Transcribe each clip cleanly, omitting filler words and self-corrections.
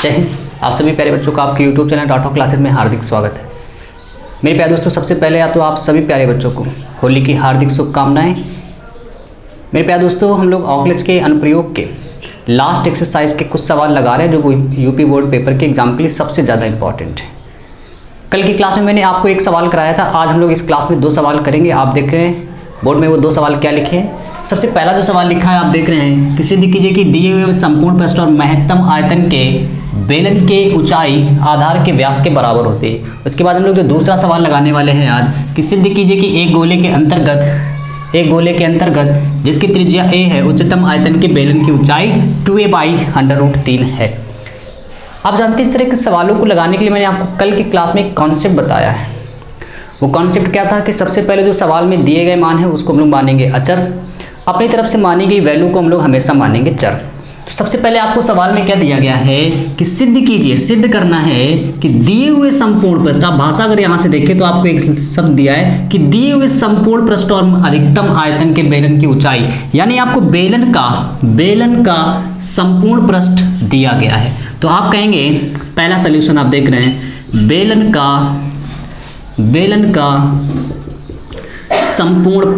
जय हिंद। आप सभी प्यारे बच्चों का आपके YouTube चैनल डॉट क्लासेज में हार्दिक स्वागत है। मेरे प्यारे दोस्तों, सबसे पहले तो आप सभी प्यारे बच्चों को होली की हार्दिक शुभकामनाएं। मेरे प्यारे दोस्तों, हम लोग ऑकलेज के अनुप्रयोग के लास्ट एक्सरसाइज के कुछ सवाल लगा रहे हैं जो यूपी बोर्ड पेपर के एग्जाम के लिए सबसे ज़्यादा इंपॉर्टेंट है। कल की क्लास में मैंने आपको एक सवाल कराया था, आज हम लोग इस क्लास में 2 सवाल करेंगे। आप देख रहे हैं बोर्ड में वो 2 सवाल क्या लिखे हैं। सबसे पहला जो सवाल लिखा है आप देख रहे हैं कि सिद्ध कीजिए कि दिए हुए संपूर्ण पृष्ठ और महत्तम आयतन के बेलन के ऊंचाई आधार के व्यास के बराबर होती है। उसके बाद हम लोग जो दूसरा सवाल लगाने वाले हैं आज कि सिद्ध कीजिए कि एक गोले के अंतर्गत जिसकी त्रिज्या a है उच्चतम आयतन के बेलन की ऊंचाई 2a/√3 है। आप जानते हैं इस तरह के सवालों को लगाने के लिए मैंने आपको कल की क्लास में एक कॉन्सेप्ट बताया है। वो कॉन्सेप्ट क्या था कि सबसे पहले जो सवाल में दिए गए मान है उसको हम लोग मानेंगे अचर, अपनी तरफ से मानी गई वैल्यू को हम लोग हमेशा मानेंगे चर। तो सबसे पहले आपको सवाल में क्या दिया गया है कि सिद्ध कीजिए, सिद्ध करना है कि दिए हुए संपूर्ण पृष्ठ, आप भाषा अगर यहाँ से देखें तो आपको एक शब्द दिया है कि दिए हुए संपूर्ण पृष्ठ और अधिकतम आयतन के बेलन की ऊंचाई, यानी आपको बेलन का संपूर्ण पृष्ठ दिया गया है। तो आप कहेंगे पहला सोल्यूशन आप देख रहे हैं बेलन का संपूर्ण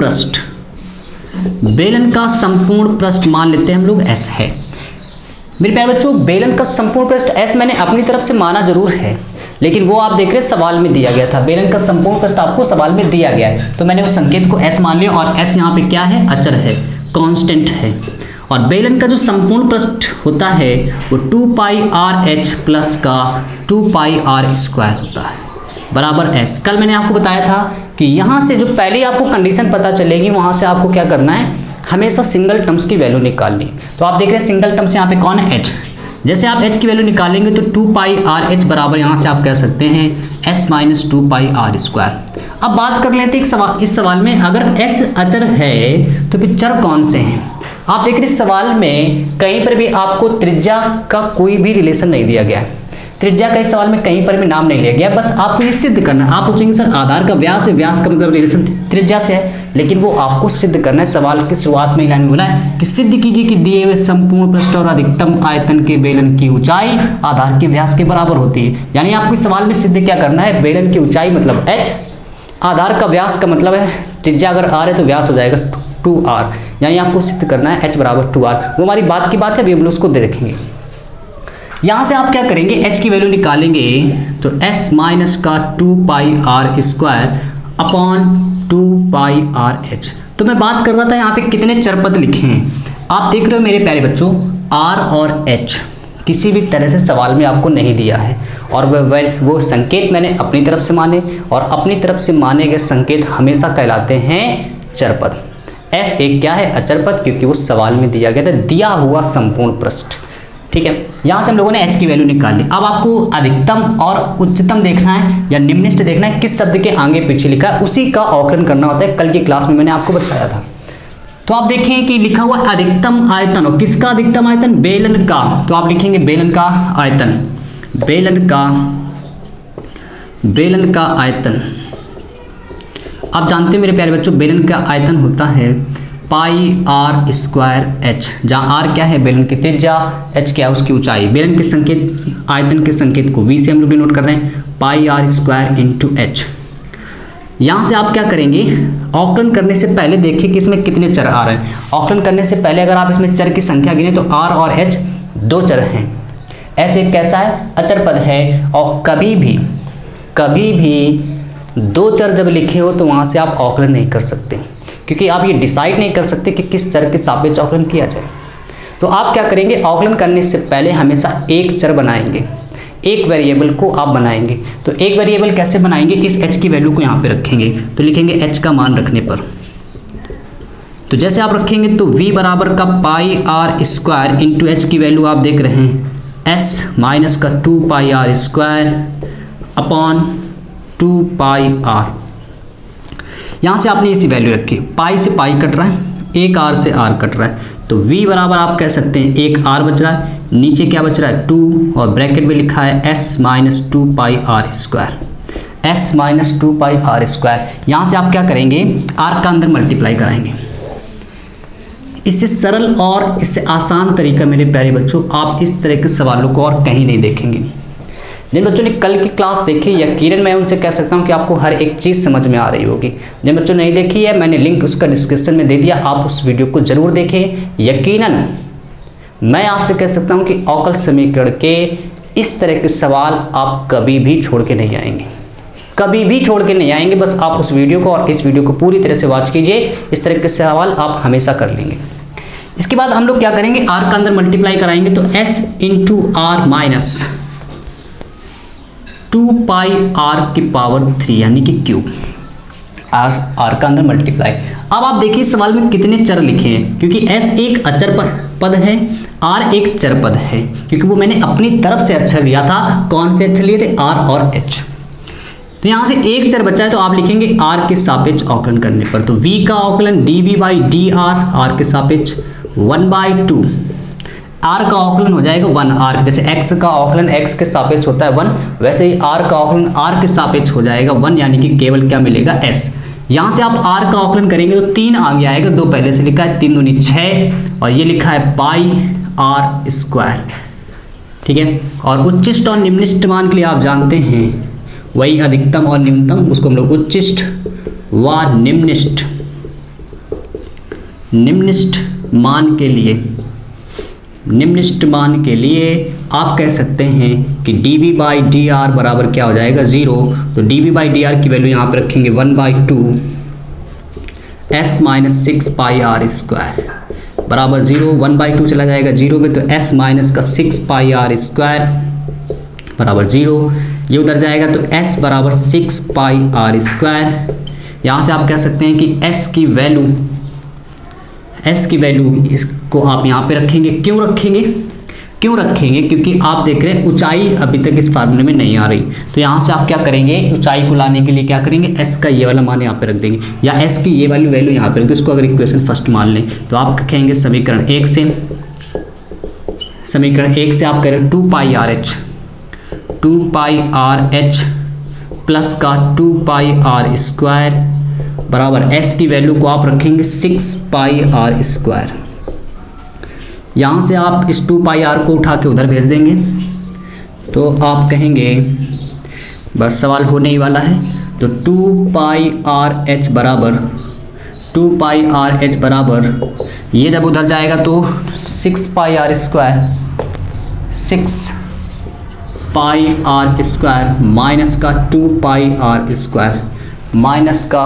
पृष्ठ मान लेते हैं हम लोग S है। मेरे प्यारे बच्चों, बेलन का संपूर्ण पृष्ठ S मैंने अपनी तरफ से माना जरूर है, लेकिन वो आप देख रहे हैं सवाल में दिया गया था। बेलन का संपूर्ण पृष्ठ आपको सवाल में दिया गया है, तो मैंने उस संकेत को S मान लिया और S यहाँ पे क्या है, अचर है, कांस्टेंट है। और बेलन का जो संपूर्ण पृष्ठ होता है वो 2πrh प्लस का 2πr² होता है बराबर S। कल मैंने आपको बताया था कि यहाँ से जो पहले आपको कंडीशन पता चलेगी वहाँ से आपको क्या करना है, हमेशा सिंगल टर्म्स की वैल्यू निकालनी। तो आप देख रहे हैं सिंगल टर्म्स यहाँ पे कौन है, H। जैसे आप H की वैल्यू निकालेंगे तो 2πrh बराबर यहाँ से आप कह सकते हैं S - 2πr²। अब बात कर लेते हैं इस सवाल में अगर S अचर है तो फिर चर कौन से हैं। आप देख रहे हैं सवाल में कहीं पर भी आपको त्रिज्या का कोई भी रिलेशन नहीं दिया गया है। त्रिज्या का इस सवाल में कहीं पर भी नाम नहीं लिया गया, बस आपको ये सिद्ध करना है। आप सोचेंगे सर आधार का व्यास है, व्यास का मतलब रिलेशन त्रिज्या से है, लेकिन वो आपको सिद्ध करना है। सवाल की शुरुआत में लाइन में बोला है कि सिद्ध कीजिए कि दिए हुए संपूर्ण पृष्ठ और अधिकतम आयतन के बेलन की ऊंचाई आधार के व्यास के बराबर होती है। यानी आपको इस सवाल में सिद्ध क्या करना है, बेलन की ऊंचाई मतलब h, आधार का व्यास का मतलब है त्रिज्या अगर r है तो व्यास हो जाएगा 2r, यानी आपको सिद्ध करना है h बराबर 2r। वो हमारी बात की बात है, अभी हम लोग उसको देखेंगे। यहाँ से आप क्या करेंगे, h की वैल्यू निकालेंगे तो s माइनस का 2πr² अपॉन 2πrh। तो मैं बात कर रहा था यहाँ पे कितने चरपद लिखे हैं। आप देख रहे हो मेरे प्यारे बच्चों, r और h किसी भी तरह से सवाल में आपको नहीं दिया है, और वो संकेत मैंने अपनी तरफ से माने, और अपनी तरफ से माने गए संकेत हमेशा कहलाते हैं चरपद। S एक क्या है, अचरपद, क्योंकि वो सवाल में दिया गया था, दिया हुआ संपूर्ण पृष्ठ। ठीक है, यहाँ से हम लोगों ने h की वैल्यू निकाल ली। अब आपको अधिकतम और उच्चतम देखना है या निम्नलिखित देखना है, किस शब्द के आगे पीछे लिखा है उसी का आकलन करना होता है। कल की क्लास में मैंने आपको बताया था। तो आप देखें कि लिखा हुआ अधिकतम आयतन, और किसका अधिकतम आयतन, बेलन का। तो आप लिखेंगे बेलन का आयतन, बेलन का आयतन। आप जानते हैं मेरे प्यारे बच्चों, बेलन का आयतन होता है πr²h, जहाँ r क्या है बेलन की त्रिज्या, h क्या है उसकी ऊंचाई। बेलन के संकेत, आयतन के संकेत को v से हम लोग नोट कर रहे हैं, πr² × h। यहाँ से आप क्या करेंगे, आकलन करने से पहले देखिए कि इसमें कितने चर आ रहे हैं। आकलन करने से पहले अगर आप इसमें चर की संख्या गिने तो r और h 2 चर हैं। ऐसे कैसा है, अचर पद है, और कभी भी 2 चर जब लिखे हो तो वहाँ से आप आकलन नहीं कर सकते, क्योंकि आप ये डिसाइड नहीं कर सकते कि किस चर के सापेक्ष आकलन किया जाए। तो आप क्या करेंगे, आकलन करने से पहले हमेशा एक चर बनाएंगे, एक वेरिएबल को आप बनाएंगे। तो एक वेरिएबल कैसे बनाएंगे, इस h की वैल्यू को यहाँ पे रखेंगे, तो लिखेंगे h का मान रखने पर। तो जैसे आप रखेंगे तो v बराबर का πr² × h की वैल्यू आप देख रहे हैं s माइनस का 2πr² अपॉन 2πr। यहाँ से आपने इसी वैल्यू रखी, पाई से पाई कट रहा है, एक r से r कट रहा है, तो v बराबर आप कह सकते हैं एक r बच रहा है, नीचे क्या बच रहा है 2, और ब्रैकेट में लिखा है s - 2πr², s - 2πr²। यहाँ से आप क्या करेंगे, r का अंदर मल्टीप्लाई कराएंगे। इससे सरल और इससे आसान तरीका मेरे प्यारे बच्चों आप इस तरह के सवालों को और कहीं नहीं देखेंगे। जिन बच्चों ने कल की क्लास देखी यकीनन मैं उनसे कह सकता हूं कि आपको हर एक चीज़ समझ में आ रही होगी। जिन बच्चों ने नहीं देखी है मैंने लिंक उसका डिस्क्रिप्शन में दे दिया, आप उस वीडियो को ज़रूर देखें। यकीनन मैं आपसे कह सकता हूं कि अवकल समीकरण के इस तरह के सवाल आप कभी भी छोड़ के नहीं आएंगे, कभी भी छोड़ के नहीं आएंगे। बस आप उस वीडियो को और इस वीडियो को पूरी तरह से वॉच कीजिए, इस तरह के सवाल आप हमेशा कर लेंगे। इसके बाद हम लोग क्या करेंगे, आर का अंदर मल्टीप्लाई कराएंगे तो s into R minus 2 pi R की पावर 3 यानी कि क्यूब, आर का अंदर मल्टीप्लाई। अब आप देखिए सवाल में कितने चर लिखे हैं, क्योंकि s एक अचर पद है, r एक चर पद है, क्योंकि वो मैंने अपनी तरफ से अक्षर लिया था। कौन से अक्षर लिए थे, r और h। तो यहाँ से एक चर बचा है तो आप लिखेंगे r के सापेक्ष अवकलन करने पर, तो v का अवकलन dv बाई डी आर के सापेक्ष 1/2, r का अवकलन हो जाएगा 1r, जैसे x का अवकलन x के सापेक्ष होता है 1, वैसे ही r का अवकलन r के सापेक्ष हो जाएगा 1, यानी कि केवल क्या मिलेगा s। यहाँ से आप r का अवकलन करेंगे तो 3 आगे आएगा, 2 पहले से लिखा है, 3 दूनी 6 और ये लिखा है पाई r स्क्वायर, ठीक है। और उच्चिष्ट और निम्निष्ट मान के लिए आप जानते हैं वही अधिकतम और न्यूनतम, उसको हम लोग उच्चिष्ट व निम्निष्ट मान के लिए आप कह सकते हैं कि dv बाई डी आर बराबर क्या हो जाएगा 0, तो dv बाई डी आर की वैल्यू यहाँ पे रखेंगे 1/2 s minus 6 pi are square बराबर 0, 1/2 चला जाएगा 0 में, तो s माइनस का 6 पाई आर स्क्वायर बराबर 0, ये उधर जाएगा तो s बराबर 6 पाई आर स्क्वायर। यहाँ से आप कह सकते हैं कि s की वैल्यू इसको आप यहाँ पे रखेंगे। क्यों रखेंगे, क्योंकि आप देख रहे हैं ऊंचाई अभी तक इस फार्मूले में नहीं आ रही, तो यहाँ से आप क्या करेंगे, ऊंचाई को लाने के लिए क्या करेंगे, s का ये वाला मान यहाँ पे रख देंगे, या s की ये वैल्यू यहाँ पे रख देंगे। इसको अगर इक्वेशन फर्स्ट मान लें तो आप कहेंगे समीकरण 1 से आप करें 2 पाई आर एच प्लस का 2 पाई आर स्क्वायर बराबर s की वैल्यू को आप रखेंगे 6 पाई आर स्क्वायर। यहाँ से आप इस 2 पाई आर को उठा के उधर भेज देंगे तो आप कहेंगे बस सवाल होने ही वाला है। तो 2 पाई आर एच बराबर ये जब उधर जाएगा तो 6 pi are square, 6 pi are square minus का 2 पाई आर स्क्वायर माइनस का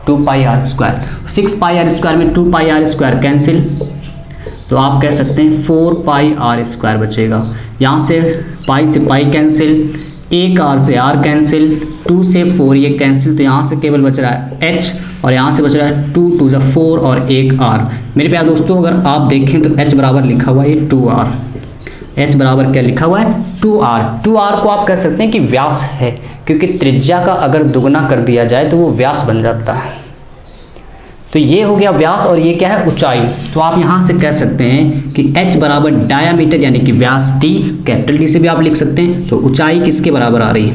2 pi are square, 6 pi are square में 2 पाई आर स्क्वायर कैंसिल, तो आप कह सकते हैं 4 पाई आर स्क्वायर बचेगा। यहाँ से पाई से पाई कैंसिल, एक आर से आर कैंसिल, 2 से 4 ये कैंसिल, तो यहाँ से केवल बच रहा है h और यहाँ से बच रहा है 2 2 जा 4 और एक r। मेरे प्यारे दोस्तों अगर आप देखें तो h बराबर लिखा हुआ है 2r, h बराबर क्या लिखा हुआ है 2r को आप कह सकते हैं कि व्यास है, क्योंकि त्रिज्या का अगर दुगना कर दिया जाए तो वो व्यास बन जाता है। तो ये हो गया व्यास और ये क्या है ऊंचाई। तो आप यहाँ से कह सकते हैं कि h बराबर डायामीटर यानी कि व्यास d, कैपिटल D से भी आप लिख सकते हैं। तो ऊंचाई किसके बराबर आ रही है,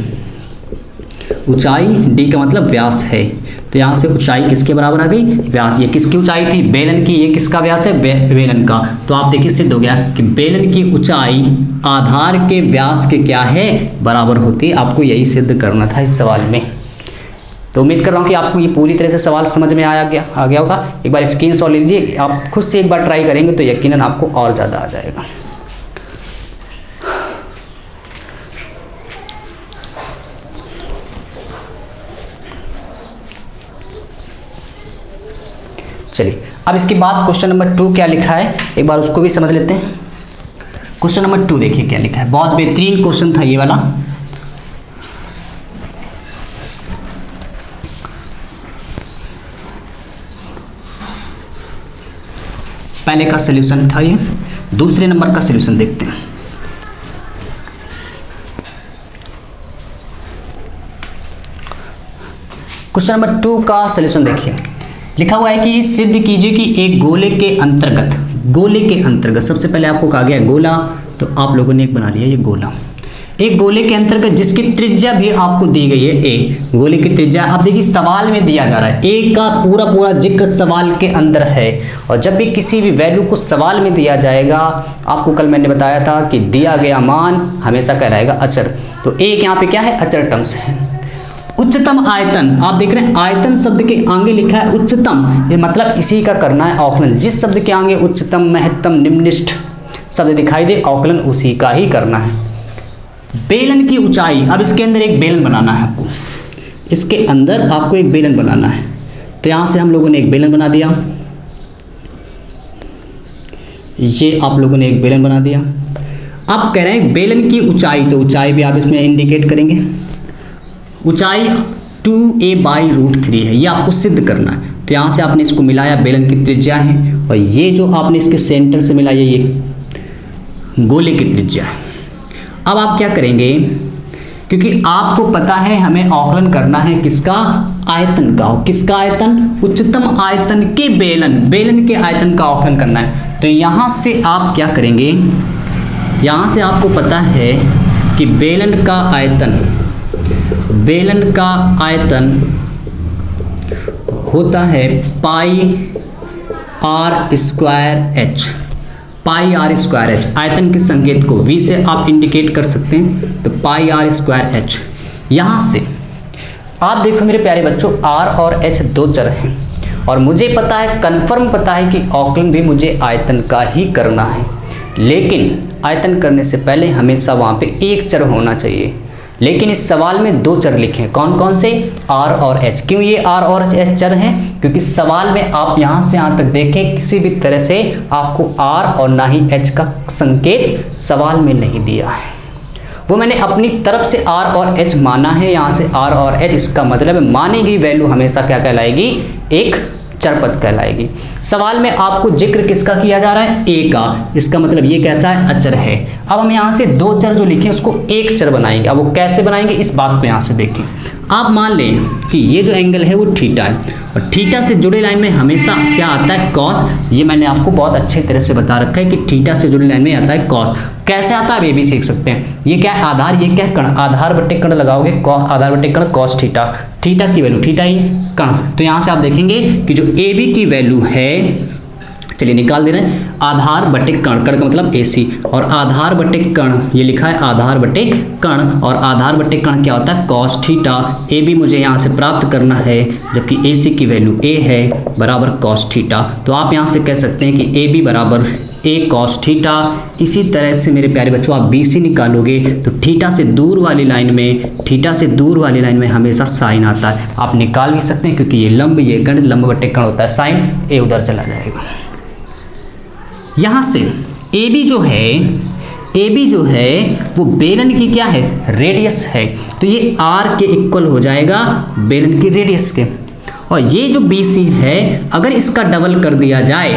ऊंचाई d का मतलब व्यास है, तो यहाँ से ऊंचाई किसके बराबर आ गई, व्यास। ये किसकी ऊंचाई थी, बेलन की, ये किसका व्यास है, बेलन का। तो आप देखिए सिद्ध हो गया कि बेलन की ऊंचाई आधार के व्यास के क्या है, बराबर होती है। आपको यही सिद्ध करना था इस सवाल में। तो उम्मीद कर रहा हूँ कि आपको ये पूरी तरह से सवाल समझ में आ गया होगा। एक बार स्क्रीनशॉट ले लीजिए, आप खुद से एक बार ट्राई करेंगे तो यकीनन आपको और ज़्यादा आ जाएगा। चलिए अब इसके बाद क्वेश्चन नंबर 2 क्या लिखा है एक बार उसको भी समझ लेते हैं। क्वेश्चन नंबर 2 देखिए क्या लिखा है, बहुत बेहतरीन क्वेश्चन था ये वाला। पहले का सलूशन था ये, दूसरे नंबर का सलूशन देखते हैं। क्वेश्चन नंबर 2 का सलूशन देखिए, लिखा हुआ है कि सिद्ध कीजिए कि एक गोले के अंतर्गत सबसे पहले आपको कहा गया गोला, तो आप लोगों ने एक बना लिया ये गोला। एक गोले के अंतर्गत जिसकी त्रिज्या भी आपको दी गई है ए, गोले की त्रिज्या आप देखिए सवाल में दिया जा रहा है, ए का पूरा पूरा जिक्र सवाल के अंदर है। और जब भी किसी भी वैल्यू को सवाल में दिया जाएगा, आपको कल मैंने बताया था कि दिया गया मान हमेशा कहलाएगा अचर। तो एक यहाँ पे क्या है, अचर टर्म्स है। उच्चतम आयतन, आप देख रहे हैं आयतन शब्द के आगे लिखा है उच्चतम, ये मतलब इसी का करना है औकलन। जिस शब्द के आगे उच्चतम, महत्तम, निम्नलिखित शब्द दिखाई दे, औकलन उसी का ही करना है। बेलन की ऊंचाई, अब इसके अंदर एक बेलन बनाना है आपको, इसके अंदर आपको एक बेलन बनाना है। तो यहाँ से हम लोगों ने एक बेलन बना दिया, ये आप लोगों ने एक बेलन बना दिया। अब कह रहे हैं बेलन की ऊंचाई, तो ऊंचाई भी आप इसमें इंडिकेट करेंगे। ऊंचाई 2a/√3 है, ये आपको सिद्ध करना है। तो यहाँ से आपने इसको मिलाया, बेलन की त्रिज्या है, और ये जो आपने इसके सेंटर से मिलाया ये गोले की त्रिज्या है। अब आप क्या करेंगे, क्योंकि आपको पता है हमें औकलन करना है किसका, आयतन का। किसका आयतन, उच्चतम आयतन के बेलन के आयतन का औकलन करना है। तो यहाँ से आप क्या करेंगे, यहाँ से आपको पता है कि बेलन का आयतन होता है πr²h। πr²h आयतन के संकेत को v से आप इंडिकेट कर सकते हैं, तो πr²h। यहाँ से आप देखो मेरे प्यारे बच्चों, r और h दो चर हैं, और मुझे पता है, कंफर्म पता है कि औकलन भी मुझे आयतन का ही करना है। लेकिन आयतन करने से पहले हमेशा वहाँ पे एक चर होना चाहिए। लेकिन इस सवाल में दो चर लिखे हैं, कौन कौन से, r और h। क्यों ये r और h चर हैं, क्योंकि सवाल में आप यहाँ से यहाँ तक देखें, किसी भी तरह से आपको r और ना ही h का संकेत सवाल में नहीं दिया है। वो मैंने अपनी तरफ से r और h माना है। यहाँ से r और h, इसका मतलब है मानी गई वैल्यू हमेशा क्या कहलाएगी, एक चरपद कहलाएगी। सवाल में आपको जिक्र किसका किया जा रहा है, a का, इसका मतलब ये कैसा है, अचर है। अब हम यहाँ से दो चर जो लिखे उसको एक चर बनाएंगे। अब वो कैसे बनाएंगे, इस बात को यहाँ से देखिए। आप मान लें कि ये जो एंगल है वो थीटा है, और थीटा से जुड़े लाइन में हमेशा क्या आता है, कॉस। ये मैंने आपको बहुत अच्छे तरह से बता रखा है कि थीटा से जुड़े लाइन में आता है कॉस। कैसे आता है, ये भी सीख सकते हैं। ये क्या है, आधार, ये क्या है, कण। आधार बटे कण लगाओगे, आधार बटे कण कॉस थीटा, थीटा की वैल्यू थीटा ही कण। तो यहाँ से आप देखेंगे कि जो ए बी की वैल्यू है, चलिए निकाल दे रहे हैं, आधार बटे कण, कण का मतलब AC, और आधार बटे कण, ये लिखा है आधार बटे कण, और आधार बटे कण क्या होता है, कॉस थीटा। ए बी मुझे यहाँ से प्राप्त करना है, जबकि AC की वैल्यू A है, बराबर कॉस थीटा। तो आप यहाँ से कह सकते हैं कि AB बराबर A कॉस थीटा। इसी तरह से मेरे प्यारे बच्चों आप BC निकालोगे तो थीटा से दूर वाली लाइन में हमेशा साइन आता है। आप निकाल भी सकते हैं, क्योंकि ये लंब, ये कण, लंब बटे कण होता है, साइन A उधर चला जाएगा। यहाँ से AB जो है वो बेलन की क्या है, रेडियस है। तो ये R के इक्वल हो जाएगा बेलन की रेडियस के। और ये जो BC है, अगर इसका डबल कर दिया जाए,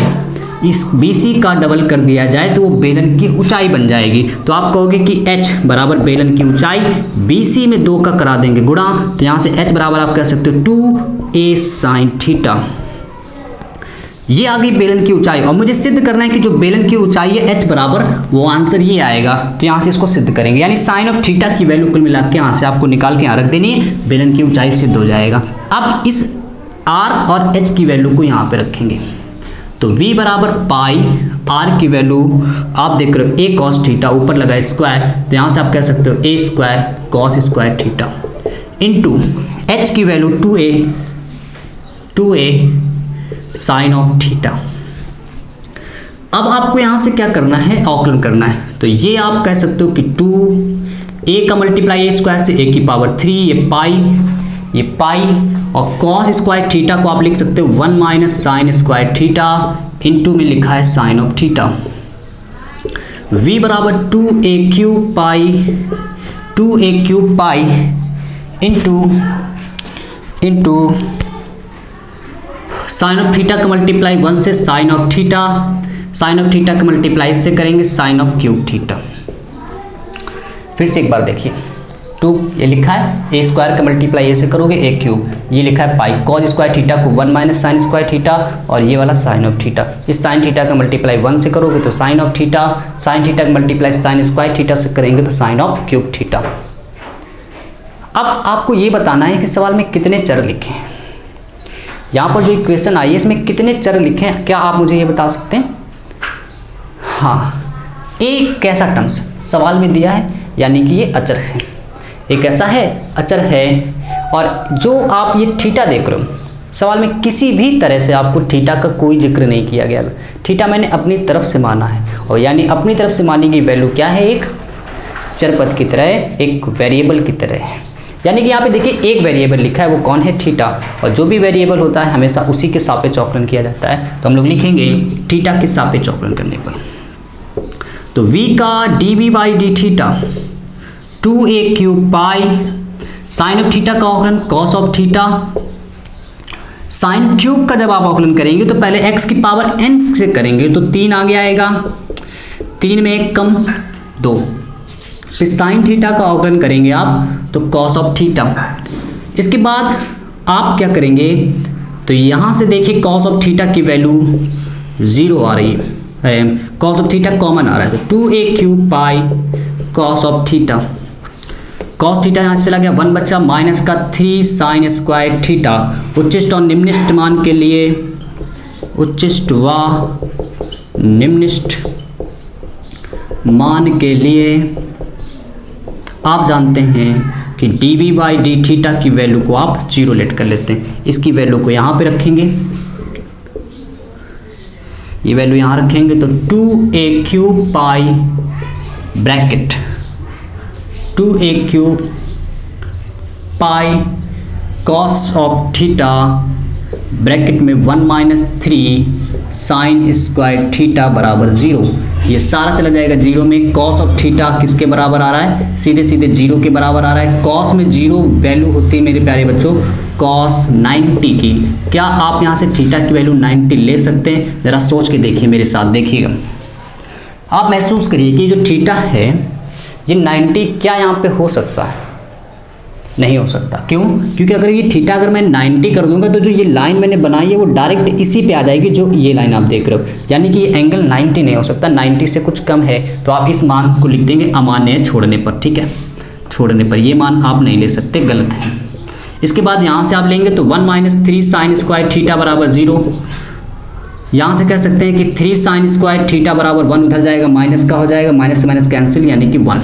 इस BC का डबल कर दिया जाए, तो वो बेलन की ऊंचाई बन जाएगी। तो आप कहोगे कि H बराबर बेलन की ऊंचाई, BC में 2 का करा देंगे गुणा, तो यहाँ से H बराबर आप कह सकते हो 2a साइन थीटा। ये आ गई बेलन की ऊंचाई, और मुझे सिद्ध करना है कि जो बेलन की ऊंचाई है H बराबर, वो आंसर ये आएगा। तो यहाँ से इसको सिद्ध करेंगे, यानी साइन ऑफ थीटा की वैल्यू कुल मिला के यहाँ से आपको निकाल के यहाँ रख देनी है, बेलन की ऊंचाई सिद्ध हो जाएगा। अब इस R और H की वैल्यू को यहाँ पे रखेंगे, तो V बराबर पाई, R की वैल्यू आप देख रहे हो A कॉस थीटा, ऊपर लगा स्क्वायर, तो यहाँ से आप कह सकते हो A square cos square theta, into H की value 2a sine of theta. अब आपको यहाँ से क्या करना है, औकलन करना है। तो ये आप कह सकते हो कि 2a का मल्टीप्लाई A स्क्वायर से A की पावर 3, ये पाई, और कॉस स्क्वायर थीटा को आप लिख सकते हो 1 minus sine square theta, into में लिखा है साइन ऑफ थीटा। V बराबर 2a cube pi into sine of theta का मल्टीप्लाई 1 से sine of theta, sine of theta का मल्टीप्लाई से करेंगे साइन ऑफ क्यूब थीटा। फिर से एक बार देखिए, 2 ये लिखा है ए स्क्वायर का मल्टीप्लाई ए से करोगे ए क्यूब, ये लिखा है पाई कॉस स्क्वायर थीटा को 1 माइनस साइन स्क्वायर थीटा, और ये वाला साइन ऑफ थीटा, इस साइन थीटा का मल्टीप्लाई 1 से करोगे तो sine of theta, sine theta का मल्टीप्लाई साइन स्क्वायर थीटा से करेंगे तो साइन ऑफ क्यूब थीटा। अब आपको ये बताना है कि सवाल में कितने चर लिखे हैं, यहाँ पर जो इक्वेशन आई है इसमें कितने चर लिखे हैं, क्या आप मुझे ये बता सकते हैं? हाँ, एक कैसा टर्म्स सवाल में दिया है, यानी कि ये अचर है, एक ऐसा है अचर है। और जो आप ये थीटा देख रहे हो सवाल में किसी भी तरह से आपको थीटा का कोई जिक्र नहीं किया गया, थीटा मैंने अपनी तरफ से माना है, और यानी अपनी तरफ से मानी गई वैल्यू क्या है, एक चरपद की तरह, एक वेरिएबल की तरह है। यानी कि यहाँ पे देखिए एक वेरिएबल लिखा है, वो कौन है, थीटा, और जो भी वेरिएबल होता है हमेशा उसी के सापेक्ष अवकलन किया जाता है, तो हम लोग लिखेंगे थीटा के सापेक्ष अवकलन करने पर। तो v का dv by D theta 2a cube pi sine of theta का अवकलन cos of theta, sine cube का जब आप अवकलन करेंगे तो पहले x की पावर n से करेंगे तो 3 आगे आएगा, 3 में 1 कम 2, फिर साइन थीटा का अवकलन करेंगे आप तो कॉस ऑफ थीटा। इसके बाद आप क्या करेंगे, तो यहाँ से देखिए कॉस ऑफ थीटा की वैल्यू 0 आ रही है, कॉस ऑफ थीटा कॉमन आ रहा है, तो 2a cube pi cos of theta, cos theta यहाँ से चला गया, 1 बचा, माइनस का 3 साइन स्क्वायर थीटा। उच्चिष्ट और निम्निष्ठ मान के लिए, उच्चिष्ट व निम्निष्ठ मान के लिए आप जानते हैं कि dv बाई डी थीटा की वैल्यू को आप 0 लेट कर लेते हैं, इसकी वैल्यू को यहाँ पे रखेंगे, ये वैल्यू यहाँ रखेंगे तो 2a cube pi bracket 2a cube pi cos of theta bracket में 1 माइनस 3 साइन स्क्वायर थीटा बराबर 0। ये सारा चला जाएगा 0 में, कॉस ऑफ थीटा किसके बराबर आ रहा है, सीधे सीधे 0 के बराबर आ रहा है। कॉस में 0 वैल्यू होती है मेरे प्यारे बच्चों कॉस 90 की। क्या आप यहाँ से थीटा की वैल्यू 90 ले सकते हैं? ज़रा सोच के देखिए मेरे साथ, देखिएगा आप महसूस करिए कि जो थीटा है ये 90 क्या यहाँ पे हो सकता है? नहीं हो सकता। क्यों? क्योंकि अगर ये थीटा अगर मैं 90 कर दूंगा तो जो ये लाइन मैंने बनाई है वो डायरेक्ट इसी पे आ जाएगी, जो ये लाइन आप देख रहे हो, यानी कि ये एंगल 90 नहीं हो सकता, 90 से कुछ कम है, तो आप इस मान को लिख देंगे अमान्य छोड़ने पर। ठीक है, छोड़ने पर ये मान आप नहीं ले सकते, गलत है। इसके बाद यहाँ से आप लेंगे तो 1 माइनस 3 साइन स्क्वायर थीटा बराबर 0। यहाँ से कह सकते हैं कि 3 साइन स्क्वायर थीटा बराबर 1, उधर जाएगा माइनस का हो जाएगा, माइनस से माइनस कैंसिल यानी कि 1।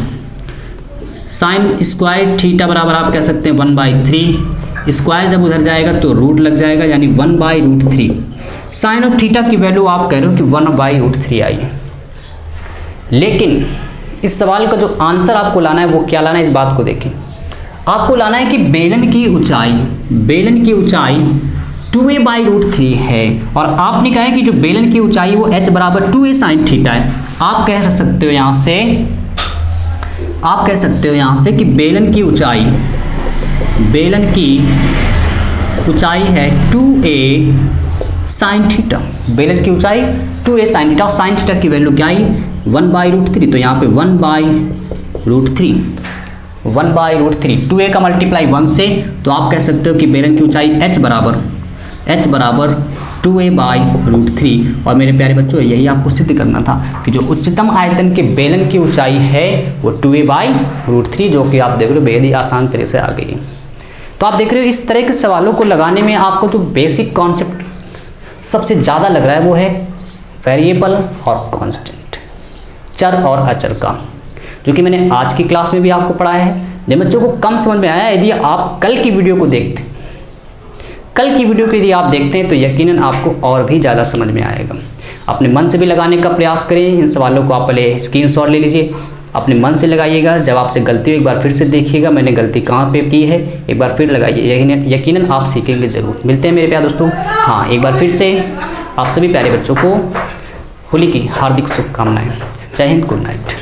साइन स्क्वायर थीटा बराबर आप कह सकते हैं 1/3, स्क्वायर जब उधर जाएगा तो रूट लग जाएगा यानी 1/√3। साइन ऑफ थीटा की वैल्यू आप कह रहे हो कि 1/√3 आई है, लेकिन इस सवाल का जो आंसर आपको लाना है वो क्या लाना है, इस बात को देखें। आपको लाना है कि बेलन की ऊंचाई 2a/√3 है, और आपने कहा है कि जो बेलन की ऊंचाई वो h बराबर 2a साइन थीटा है। आप कह सकते हो यहाँ से कि बेलन की ऊंचाई है 2a साइन थीटा, बेलन की ऊंचाई 2a साइन थीटा, और साइन थीटा की वैल्यू क्या आई 1/√3, तो यहाँ पे 1/√3 2a का मल्टीप्लाई 1 से, तो आप कह सकते हो कि बेलन की ऊंचाई h बराबर 2a/√3। और मेरे प्यारे बच्चों यही आपको सिद्ध करना था कि जो उच्चतम आयतन के बेलन की ऊंचाई है वो 2a/√3, जो कि आप देख रहे हो बेहद ही आसान तरह से आ गई है। तो आप देख रहे हो इस तरह के सवालों को लगाने में आपको जो बेसिक कॉन्सेप्ट सबसे ज़्यादा लग रहा है वो है वेरिएबल और कांस्टेंट, चर और अचर का, जो कि मैंने आज की क्लास में भी आपको पढ़ाया है। जिन बच्चों को कम समझ में आया, यदि आप कल की वीडियो को देखते हैं तो यकीनन आपको और भी ज़्यादा समझ में आएगा। अपने मन से भी लगाने का प्रयास करें। इन सवालों को आप पहले स्क्रीनशॉट ले लीजिए, अपने मन से लगाइएगा। जब आपसे गलती हो एक बार फिर से देखिएगा मैंने गलती कहाँ पे की है, एक बार फिर लगाइए, यकीनन आप सीखेंगे ज़रूर। मिलते हैं मेरे प्यारे दोस्तों। हाँ, एक बार फिर से आप सभी प्यारे बच्चों को होली की हार्दिक शुभकामनाएँ। जय हिंद, गुड नाइट।